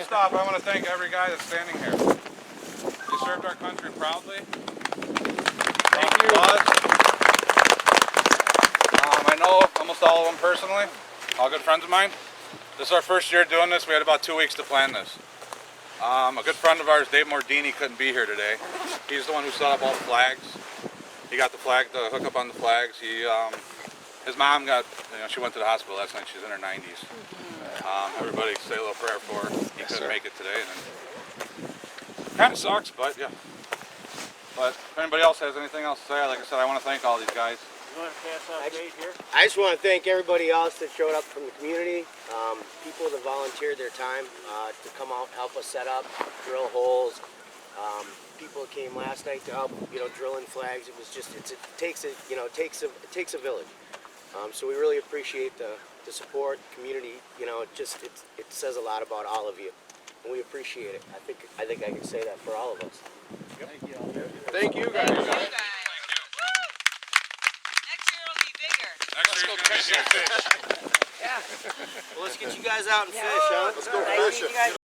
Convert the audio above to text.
First off, I want to thank every guy that's standing here. You served our country proudly. Thank you. I know almost all of them personally, all good friends of mine. This is our first year doing this. We had about 2 weeks to plan this. A good friend of ours, Dave Mordini, couldn't be here today. He's the one who set up all the flags. He got the flag, the hook up on the flags. His mom got, she went to the hospital last night. She's in her 90s. Everybody say a little prayer for her. He couldn't make it today. Kind of sucks, but yeah. But if anybody else has anything else to say, like I said, I want to thank all these guys. You want to pass out Dave here? I just want to thank everybody else that showed up from the community, people that volunteered their time to come out and help us set up, drill holes. People that came last night to help, drilling flags. It was just, it takes a village. So we really appreciate the support, community. It says a lot about all of you, and we appreciate it. I think I can say that for all of us. Yep. Thank you guys. Thank you guys. Next year it'll be bigger. Next year, Catch some fish. Well, let's get you guys out and fish, huh? Let's go fishing.